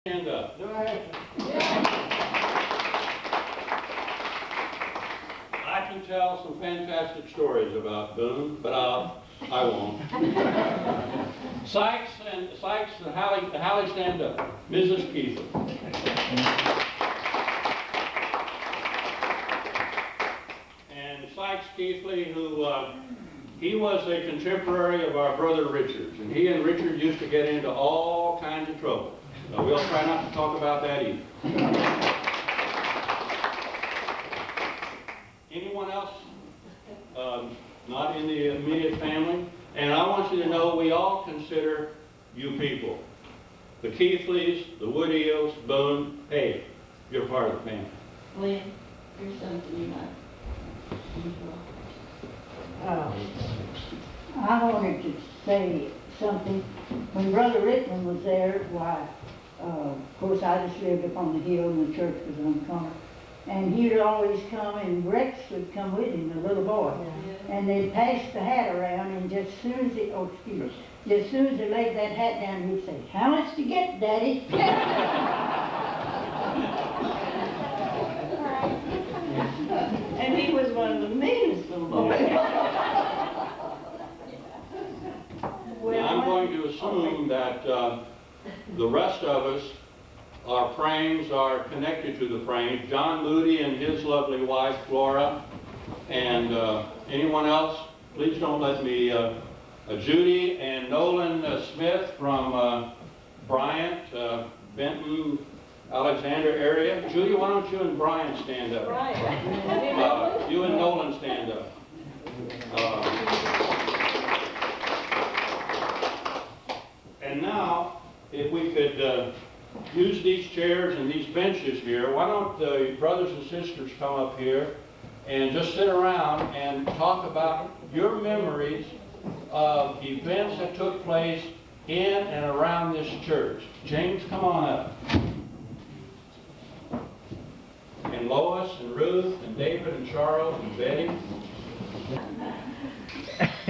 Stand up. Do I have to? I can tell some fantastic stories about Boone, but I won't. Sykes, and Hallie, stand up. Mrs. Keithley. And Sykes Keithley, who he was a contemporary of our brother Richard's, and he and Richard used to get into all kinds of trouble. We'll try not to talk about that either. Anyone else not in the immediate family? And I want you to know we all consider you people. The Keithleys, the Woodills, Boone, hey, you're part of the family. Lynn, here's something you might I wanted to say something. When Brother Rickman was there, why, of course, I just lived up on the hill and the church was on the corner. And he would always come, and Rex would come with him, the little boy. Yeah. And they'd pass the hat around, and just as soon as they, just soon as they laid that hat down, he'd say, "How much to get, Daddy?" And he was one of the meanest little boys. Now, I'm going to assume that the rest of us, our Prange, are connected to the Prange. John Moody and his lovely wife, Flora, and anyone else, please don't let me, Judy and Nolan Smith from Bryant, Benton, Alexander area. Judy, why don't you and Brian stand up? Right. You and Nolan stand up. And now, if we could use these chairs and these benches here, why don't the brothers and sisters come up here and just sit around and talk about your memories of events that took place in and around this church. James, come on up. And Lois and Ruth and David and Charles and Betty.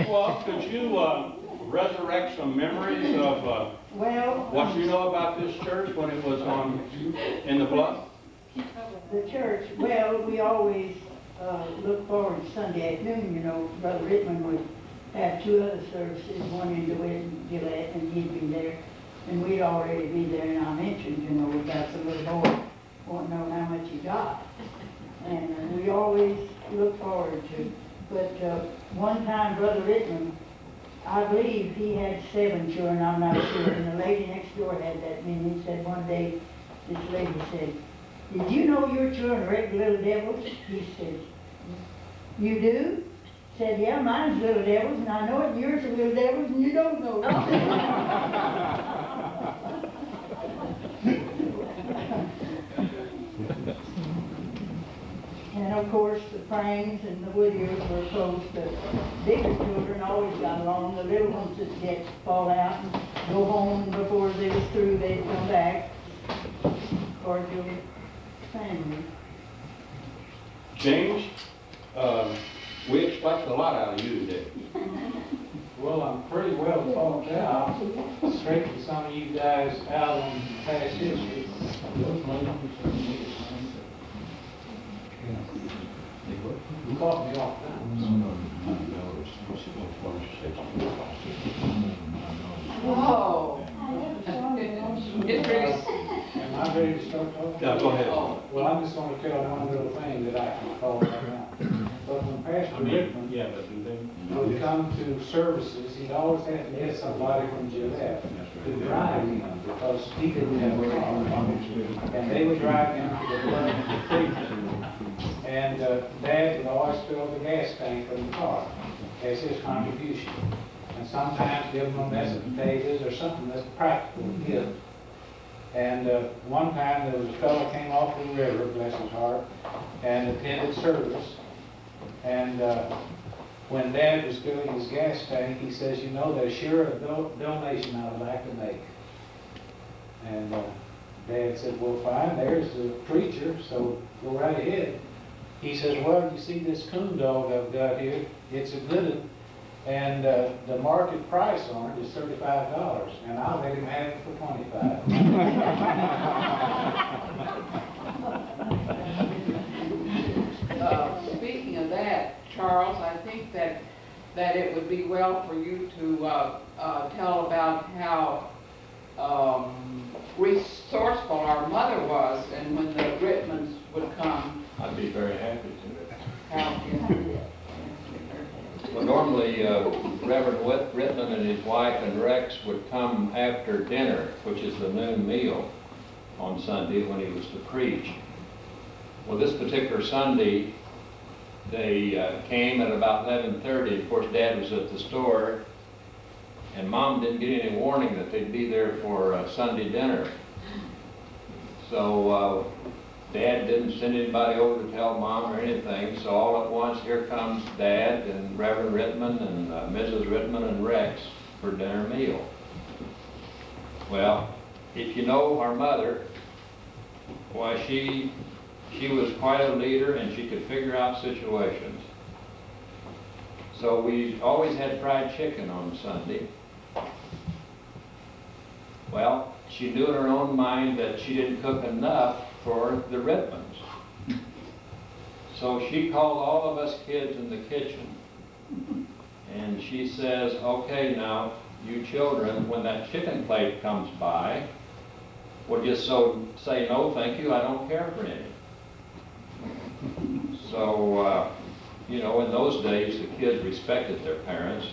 Well, could you resurrect some memories of what you know about this church when it was in the bluff? The church, well, we always look forward to Sunday afternoon. You know, Brother Rickman would have two other services, one in DeWitt and Gillette, and he'd be there. And we'd already be there, and I mentioned, you know, about the little boy wanting to know how much he got. And we always look forward to. But one time, Brother Rickman, I believe he had 7 children, I'm not sure, and the lady next door had that many. He said one day, this lady said, "Did you know your children are regular little devils?" He said, "You do?" Said, "Yeah, mine's little devils, and I know it, yours are little devils, and you don't know it." And of course, the Prange and the Woodills were close. The bigger children always got along. The little ones just get fall out and go home, and before they was through, they'd come back. Cordial family. James, we expect a lot out of you today. Well, I'm pretty well talked out. Straighten some of you guys out on past history. You caught me off Whoa. Am I ready to start talking? Yeah, go ahead. Well, I'm just going to tell one little thing that I can call right now. But when Pastor Rickman would come to services, he'd always have to get somebody from Gillette to drive him because he didn't have a car. And they would drive him to the front of the preacher. And Dad would always fill the gas tank of the car as his contribution. And sometimes give him a mess of potatoes or something that's practical to give. And one time there was a fellow came off the river, bless his heart, and attended service. And when Dad was filling his gas tank, he says, "You know, there's sure a donation I would like to make." And Dad said, "Well, fine, there's the preacher, so go right ahead." He says, "Well, you see this coon dog I've got here, it's a good one. And the market price on it is $35, and I'll let him have it for $25. Speaking of that, Charles, I think that it would be well for you to tell about how resourceful our mother was, and when the Rittmans would come. I'd be very happy to. How, Well, normally, Reverend Rittman and his wife and Rex would come after dinner, which is the noon meal on Sunday when he was to preach. Well, this particular Sunday, they came at about 11:30. Of course, Dad was at the store, and Mom didn't get any warning that they'd be there for Sunday dinner. So Dad didn't send anybody over to tell Mom or anything. So all at once, here comes Dad and Reverend Rittman and Mrs. Rittman and Rex for dinner meal. Well, if you know our mother, why she was quite a leader, and she could figure out situations. So we always had fried chicken on Sunday. Well, she knew in her own mind that she didn't cook enough for the Rittmans. So she called all of us kids in the kitchen, and she says, okay, now, you children, when that chicken plate comes by, well, just say, no, thank you, I don't care for any. So, you know, in those days, the kids respected their parents.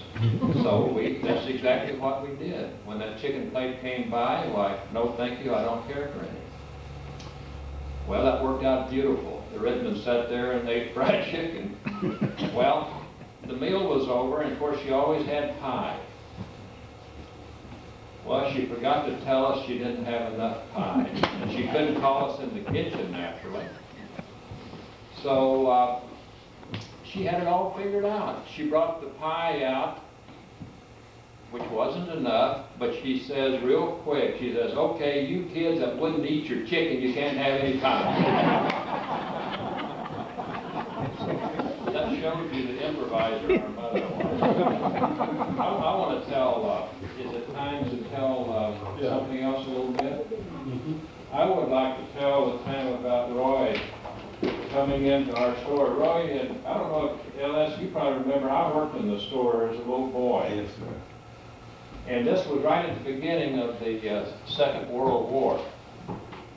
So that's exactly what we did. When that chicken plate came by, like, no, thank you, I don't care for any. Well, that worked out beautiful. The Rittmans sat there and ate fried chicken. Well, the meal was over, and of course, she always had pie. Well, she forgot to tell us she didn't have enough pie, and she couldn't call us in the kitchen, naturally. So she had it all figured out. She brought the pie out, which wasn't enough, but she says real quick, she says, okay, you kids that wouldn't eat your chicken, you can't have any pie. That shows you the improviser our mother was. I want to tell, is it time to tell something else a little bit? I would like to tell the time about Roy coming into our store. Roy had, I don't know if LS, you probably remember, I worked in the store as a little boy. Yes, sir. And this was right at the beginning of the Second World War.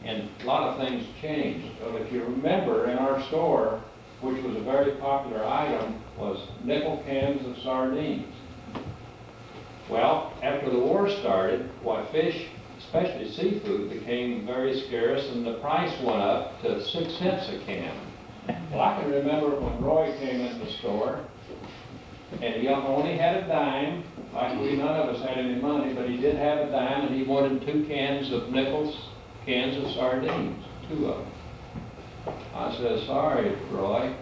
And a lot of things changed. So if you remember, in our store, which was a very popular item, was nickel cans of sardines. Well, after the war started, why, fish, especially seafood, became very scarce, and the price went up to 6 cents a can. Well, I can remember when Roy came in the store, and he only had a dime. Like none of us had any money, but he did have a dime, and he wanted 2 cans of cans of sardines, 2 of them. I said, sorry, Roy,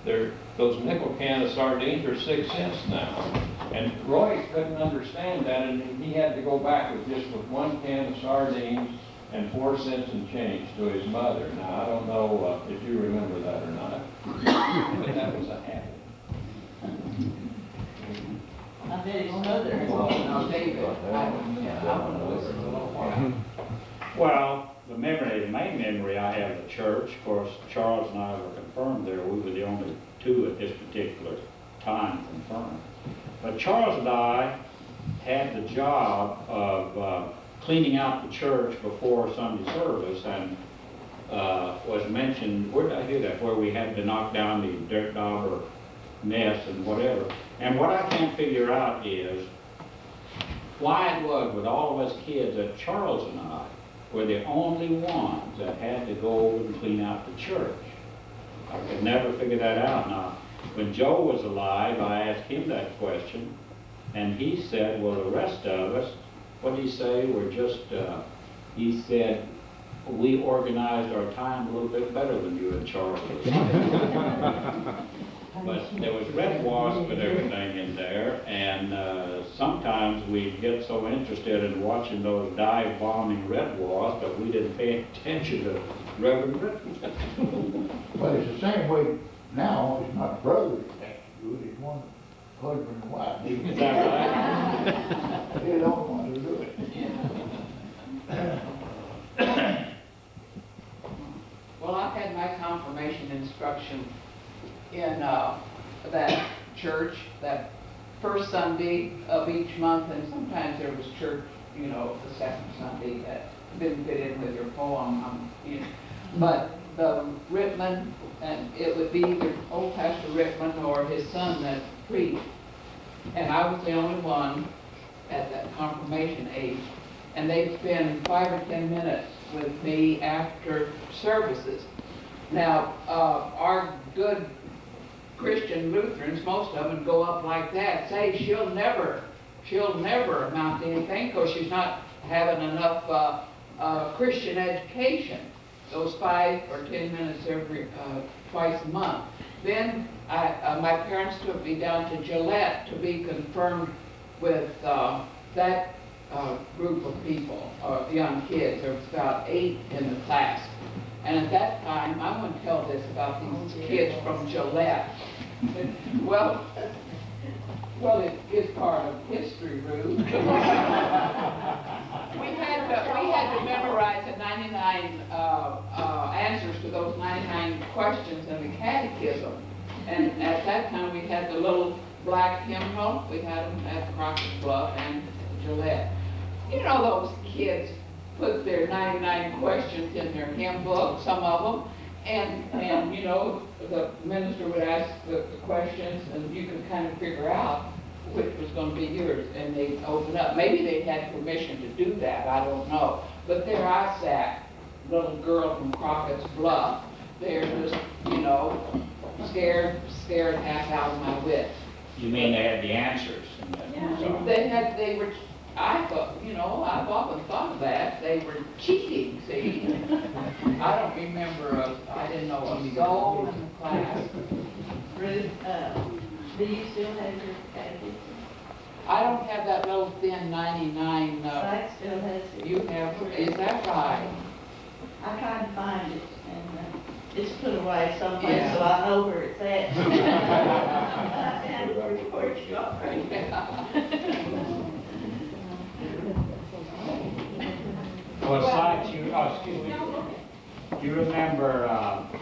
those nickel cans of sardines are 6 cents now. And Roy couldn't understand that, and he had to go back with 1 can of sardines and 4 cents and change to his mother. Now, I don't know if you remember that or not, but that was a habit. I bet his mother. No, David, I want to listen a little while. Well, the main memory I have of the church, of course, Charles and I were confirmed there. We were the only 2 at this particular time confirmed. But Charles and I had the job of cleaning out the church before Sunday service, and was mentioned, where did I hear that, where we had to knock down the dirt dauber mess and whatever. And what I can't figure out is why it was with all of us kids that Charles and I were the only ones that had to go over and clean out the church. I could never figure that out. Now, when Joe was alive, I asked him that question, and he said, well, the rest of us, what did he say, were just, he said, we organized our time a little bit better than you and Charles. But there was red wasp and everything in there, and sometimes we'd get so interested in watching those dive-bombing red wasps that we didn't pay attention to Reverend Rittman. Well, it's the same way now. It's not brothers that do it. It's one husband and wife. Is that right? They don't want to do it. Well, I've had my confirmation instruction in that church, that first Sunday of each month, and sometimes there was church, you know, the second Sunday that didn't fit in with your poem. But the Rittman, and it would be either old Pastor Rittman or his son that preached. And I was the only one at that confirmation age. And they'd spend 5 or 10 minutes with me after services. Now, our good Christian Lutherans, most of them go up like that, say she'll never amount to anything because she's not having enough Christian education. Those 5 or 10 minutes every twice a month. Then my parents took me down to Gillette to be confirmed with that group of people, young kids. There was about 8 in the class. And at that time, I want to tell this about these kids from Gillette. Well, it is part of history, Ruth. We had to memorize the 99 answers to those 99 questions in the catechism. And at that time, we had the little black hymnal. We had them at Crockett's Bluff and Gillette. You know, those kids put their 99 questions in their hymn book, some of them, and you know, the minister would ask the questions, and you could kind of figure out which was going to be yours, and they'd open up. Maybe they had permission to do that, I don't know. But there I sat, little girl from Crockett's Bluff, there just, you know, scared half out of my wits. You mean they had the answers? They were, I thought, you know, I've often thought of that, they were cheating, see? I don't remember, I didn't know a soul in the class. Ruth, do you still have your catechism? I don't have that little thin 99, Sykes still has it. you have, is that right? I tried to find it, and it's put away someplace, Yeah. so I know where it's at. I found where it's got right now. Well, Sykes, excuse me, do you remember,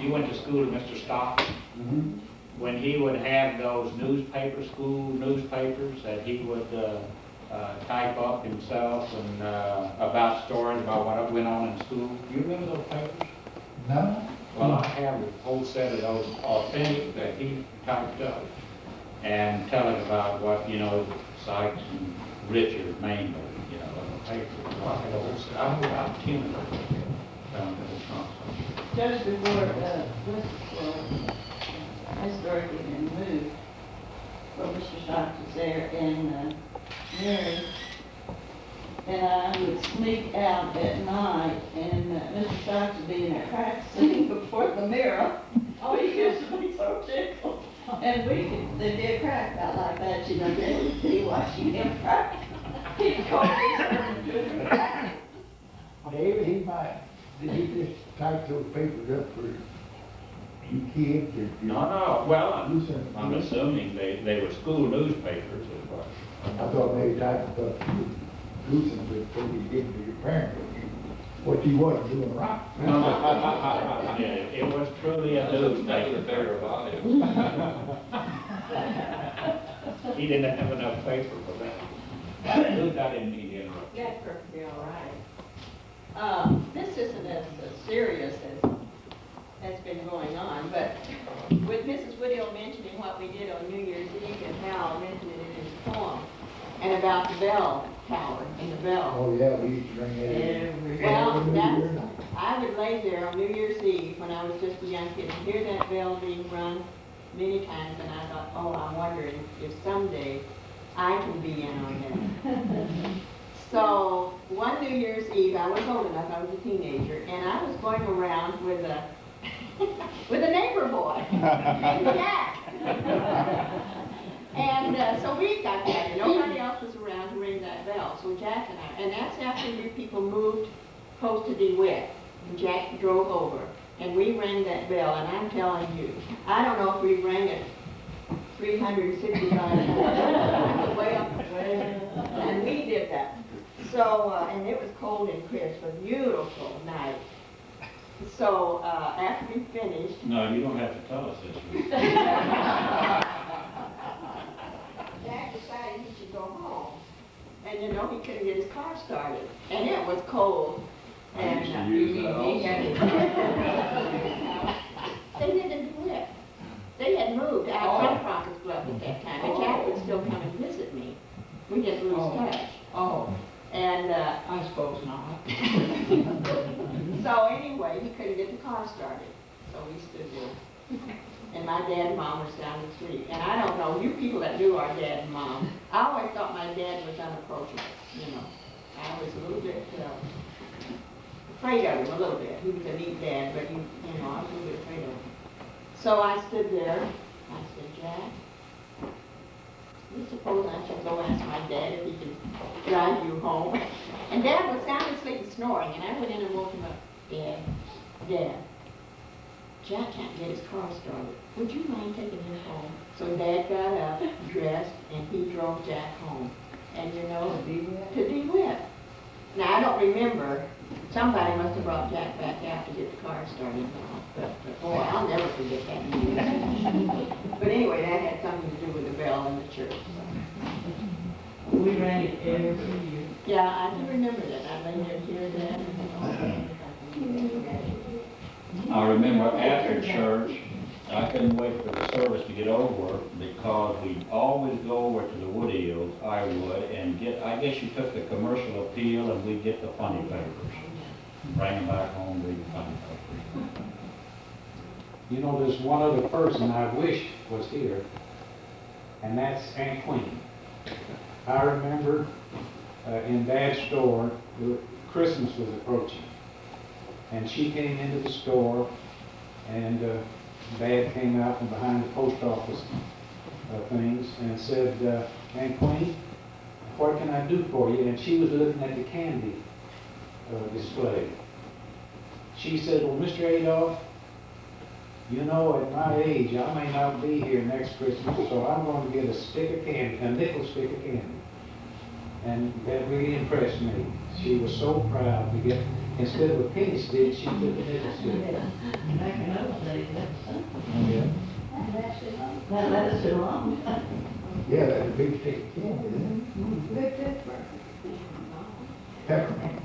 you went to school with Mr. Stock? Mhm. When he would have those school newspapers that he would type up himself and about stories about what went on in school. Do you remember those papers? No? Well, I have a whole set of those authentic that he typed up and telling about what, you know, Sykes and Richard mainly, you know, in the papers. Well, I had a whole set. I have about 10 of those. Found in the trunk. Just before I started getting moved, well, Mr. Sykes was there, and Mary, and I would sneak out at night, and Mr. Sykes would be in there practicing before the mirror. Oh, he used to be so tickled. And they did crack out like that, you know, they would be watching him crack. He'd call me. David, did he just type those papers up for you kids or? No, well, You sent I'm assuming they were school newspapers as well. I thought maybe typed up do something before you get to your parents, what you wasn't doing right. Yeah, it was truly a newspaper. bigger volume. He didn't have enough paper for that. Luke, I didn't mean to interrupt. That's perfectly all right. This isn't as serious as has been going on, but with Mrs. Woodhill mentioning what we did on New Year's Eve and Hal mentioned it in his poem, and about the bell tower and the bell. Oh, yeah, we used to ring that in. Well, Every that's, year night. I would lay there on New Year's Eve when I was just a young kid and hear that bell being rung many times, and I thought, oh, I'm wondering if someday I can be in on that. So one New Year's Eve, I was old enough, I was a teenager, and I was going around with a with a neighbor boy named Jack. And so we got that, and nobody else was around to ring that bell. So Jack and I, and that's after you people moved close to DeWitt, and Jack drove over, and we rang that bell, and I'm telling you, I don't know if we rang it 365 times. Well, and we did that. So, and it was cold and crisp, a beautiful night. So, after we finished, No, you don't have to tell us this. Jack decided he should go home. And you know, he couldn't get his car started. And it was cold. And used to use that he had they didn't do it. They had moved out of Crockett's Bluff at that time. And Jack would still come and visit me. We didn't lose touch. Oh, And I suppose not. so anyway, he couldn't get the car started. So we stood there. And my dad and mom was down the street. And I don't know, you people that knew our dad and mom, I always thought my dad was unapproachable, you know. I was a little bit afraid of him, a little bit. He was a neat dad, but you know, I was a little bit afraid of him. So I stood there. I said, Jack, you suppose I should go ask my dad if he can drive you home? And Dad was sound asleep and snoring, and I went in and woke him up. Dad, Jack can't get his car started. Would you mind taking him home? So Dad got up, dressed, and he drove Jack home. And you know, to DeWitt. Now, I don't remember. Somebody must have brought Jack back out to get the car started. But boy, I'll never forget that. But anyway, that had something to do with the bell in the church. So. We ran it every year. Yeah, I do remember that. I lay there here then. I remember after church, I couldn't wait for the service to get over because we'd always go over to the Woodills, I would, and I guess you took the commercial appeal and we'd get the funny papers. Bring them back home, read the funny papers. You know, there's one other person I wish was here, and that's Aunt Queen. I remember in Dad's store, Christmas was approaching, and she came into the store, and Dad came out from behind the post office things and said, Aunt Queen, what can I do for you? And she was looking at the candy display. She said, well, Mr. Adolph, you know, at my age, I may not be here next Christmas, so I'm going to get a stick of candy, a nickel stick of candy. And that really impressed me. She was so proud to get, instead of a penny stick, she took a nickel stick. Back in those days, Oh, yeah. that lasted long. Yeah, that's a big stick of candy, isn't it? Good pepper. Peppermint.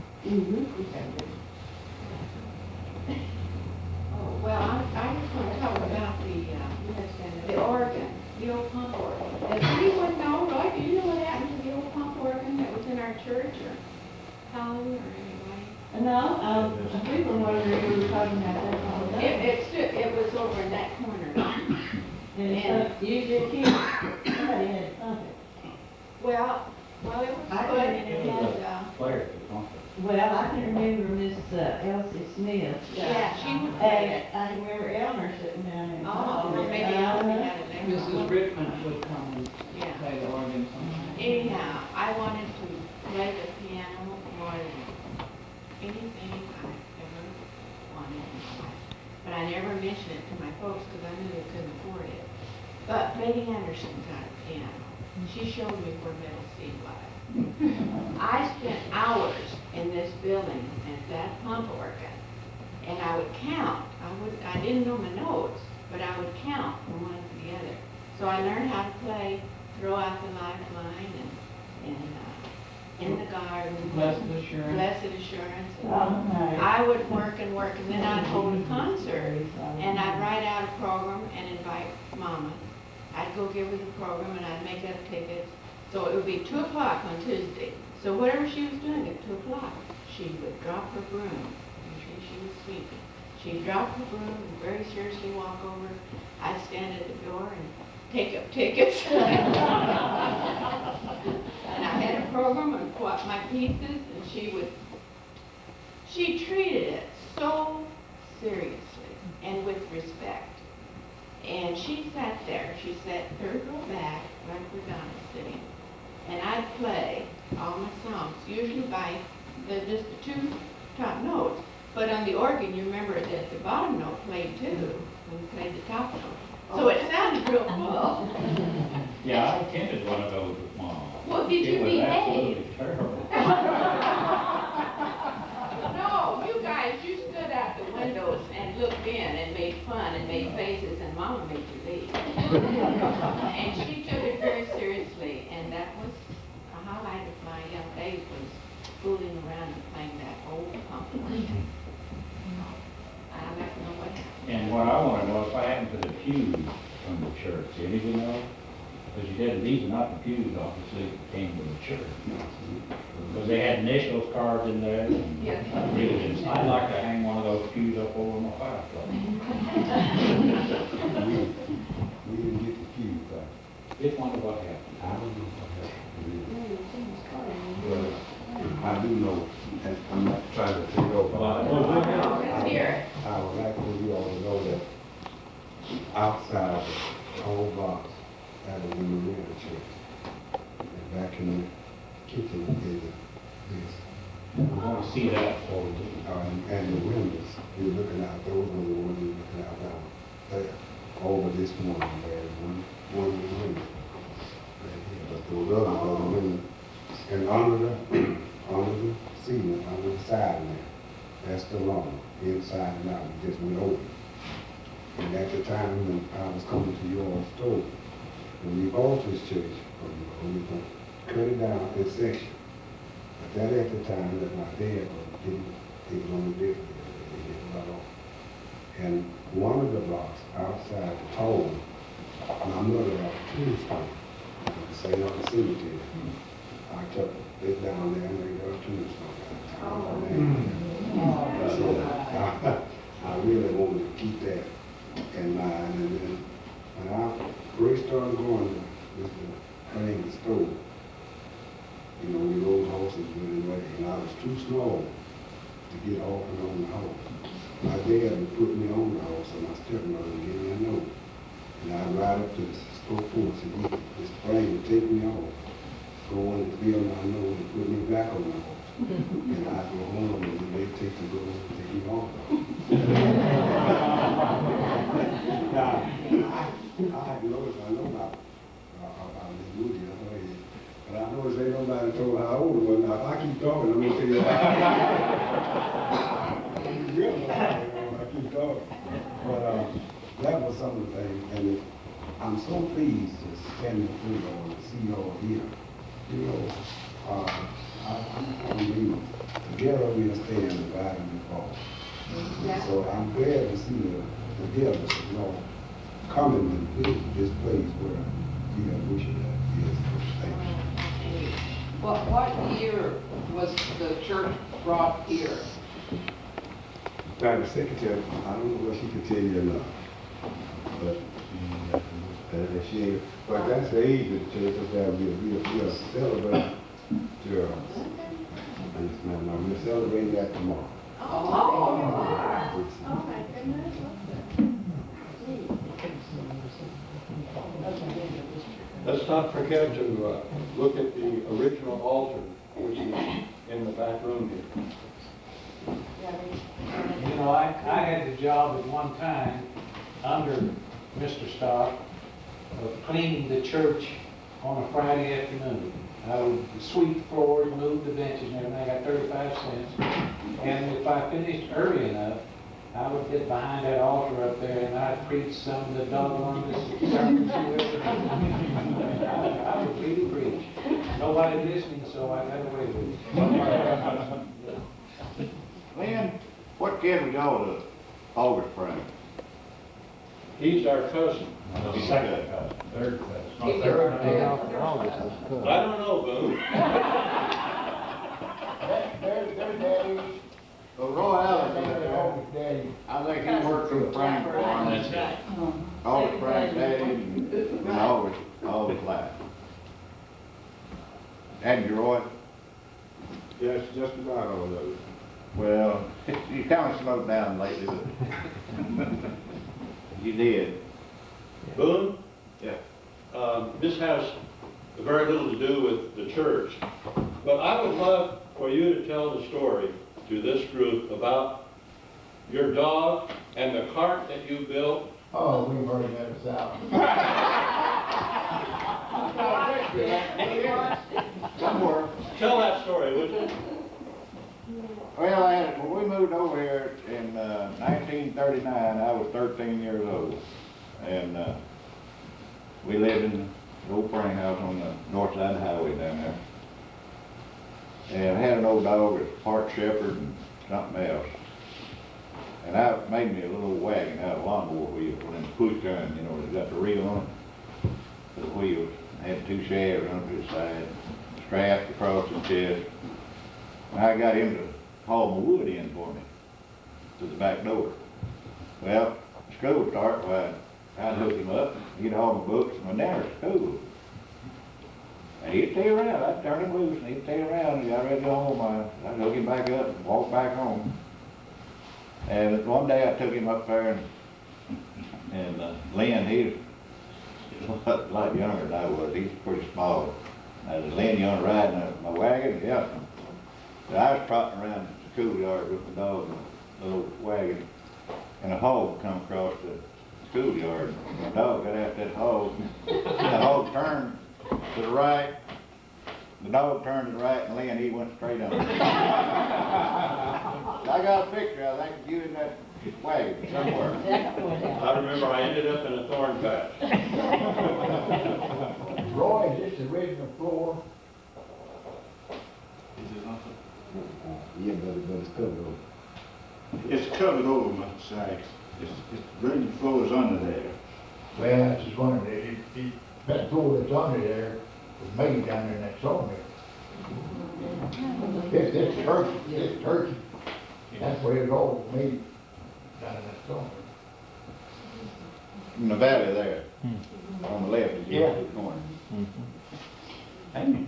Oh, well, I just want to talk about the organ, the old pump organ. Does anyone know, Roy, do you know what happened to the old pump organ that was in our church, or Helen, or anybody? No, we were wondering, we were talking about that all the time. It was over in that corner. And usually somebody had something. Well, it was I good, couldn't- and it had, Claire, the comfort. Well, I can remember Miss Elsie Smith. yeah, she would And play it. I can remember Elmer sitting down there. Oh, well, maybe Elsie had it there. Mrs. Rickman would come and Yeah. play the organ sometimes. Anyhow, I wanted to play the piano more than anything I ever wanted in my life. But I never mentioned it to my folks because I knew they couldn't afford it. But Betty Anderson got a piano. She showed me where Middle Seat was. I spent hours in this building at that pump organ, and I would count. I didn't know my notes, but I would count from one to the other. So I learned how to play Throw Out the Lifeline and In the Garden. Blessed Assurance. Blessed Assurance. Oh, nice. I would work and work, and then I'd hold a concert, and I'd write out a program and invite Mama. I'd go give her the program, and I'd make up tickets. So it would be 2 o'clock on Tuesday. So whatever she was doing at 2 o'clock, she would drop her broom. Usually she was sweeping. She'd drop her broom and very seriously walk over. I'd stand at the door and take up tickets. And I had a program and what my pieces, and she treated it so seriously and with respect. And she sat there, she sat third row back, right where Donna's sitting. And I'd play all my songs, usually by just the 2 top notes. But on the organ, you remember that the bottom note played too. and we played the top note. So it sounded real cool. Yeah, I attended one of those with Mom. Well, did you It was behave? absolutely terrible. No, you guys, you stood out the windows and looked in and made fun and made faces, and Mama made you leave. And she took it very seriously, and that was a highlight of my young days, was fooling around and playing that old pumpkin. I'd like to know what happened. And what I want to know is what happened to the pews from the church. Any of you know? Because you said these are not the pews, obviously, that came from the church. Because they had initials carved in there. And Yes. I really didn't. I'd like to hang one of those pews up over my fireplace. We didn't get the pews back. Just wonder what happened. I don't know what happened. But I do know, and I'm not trying to take over. Let's hear it. I would like for you all to know that outside the whole box, that was in the rear of the church. And back in the kitchen is this. We want to see that. And the windows, you're looking out, those are the ones you're looking out down there. Over this one, there's one window. Right here. But those others are the windows. And under the ceiling, under the side in there, that's the lawn, inside and out, it just went open. And at the time when I was coming to your store, when we bought this church, we were going to cut it down in section. But that at the time that my dad didn't, he was on the different, he didn't run off. And one of the blocks outside the toll, my mother had a tombstone, St. Arthur Cemetery. I took it down there and they got a tombstone. So I really wanted to keep that in mind. And then when I first started going to Mr. Prange's store, you know, we rode horses really way, and I was too small to get off and on the horse. My dad would put me on the horse, and my stepmother would give me a note. And I'd ride up to the store porch, and Mr. Prange would take me off, go on and feel my nose and put me back on the horse. And I'd go home, and they'd take me off. Now, I noticed, I know about this movie, but I noticed ain't nobody told how old it was. Now, if I keep talking, I'm gonna tell you I keep talking. But that was some of the things, and I'm so pleased to stand through y'all and see y'all here. You know, I believe together we'll stand, divided and fall. So I'm glad to see the together of y'all coming and visit this place where we have worship at is. Thank you. What year was the church brought here? Now, the secretary, I don't know what she can tell you or not, but but that's the age of the church that we'll celebrate we're celebrating that tomorrow. Oh, you are? Oh, my goodness. Let's not forget to look at the original altar, which is in the back room here. You know, I had the job at one time, under Mr. Stock, of cleaning the church on a Friday afternoon. I would sweep the floors, move the benches and everything. I got 35 cents. And if I finished early enough, I would get behind that altar up there and I'd preach some of the doggonest sermons you ever heard. I would really preach. Nobody listening, so I got away with it. Lynn, what can we call the August Prange? He's our cousin. Second cousin, third cousin. If No, you were third there. I don't know, Boone. Their daddy, Well, Roy Allen, their daddy. I think he worked for the Prange farm, that's it. August Prange daddy and August life. And your Roy? Yes, just about all of it. Well, you kind of slowed down lately, but you did. Boone? Yeah. This has very little to do with the church, but I would love for you to tell the story to this group about your dog and the cart that you built Oh, we've heard that a thousand. Somewhere. Tell that story, would you? Well, when we moved over here in 1939, I was 13 years old. And we lived in the old Prange house on the north side of the highway down there. And I had an old dog that's part shepherd and something else. And I made me a little wagon out of lawnmower wheels, one of them push gun, you know, that's got the reel on it, for the wheels. I had 2 shafts on the side, strapped across the chest. And I got him to haul my wood in for me to the back door. Well, school started, well, I'd hook him up, he'd haul my books, and went down to school. And he'd stay around, I'd turn him loose, and he'd stay around, and got ready to go home, I'd hook him back up and walk back home. And one day I took him up there, and Lynn, he was a lot younger than I was, he's pretty small. I said, Lynn, you want to ride in my wagon? Yeah. So I was trotting around the schoolyard with my dog in the little wagon, and a hog come across the schoolyard. The dog got after that hog. The hog turned to the right. The dog turned to the right, and Lynn, he went straight on. I got a picture, I think, of you in that wagon somewhere. I remember I ended up in a thorn patch. Roy, is this the original floor? Yeah, but it's covered over. It's covered over my side. It's really floors under there. Well, I was just wondering, that floor that's under there was made down there in that sawmill. It's Turkey. That's where it all made, down in that sawmill. In the valley there, on the left, is the corner.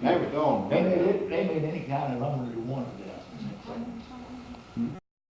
Never gone. They made any kind of lumber you wanted down in that sawmill.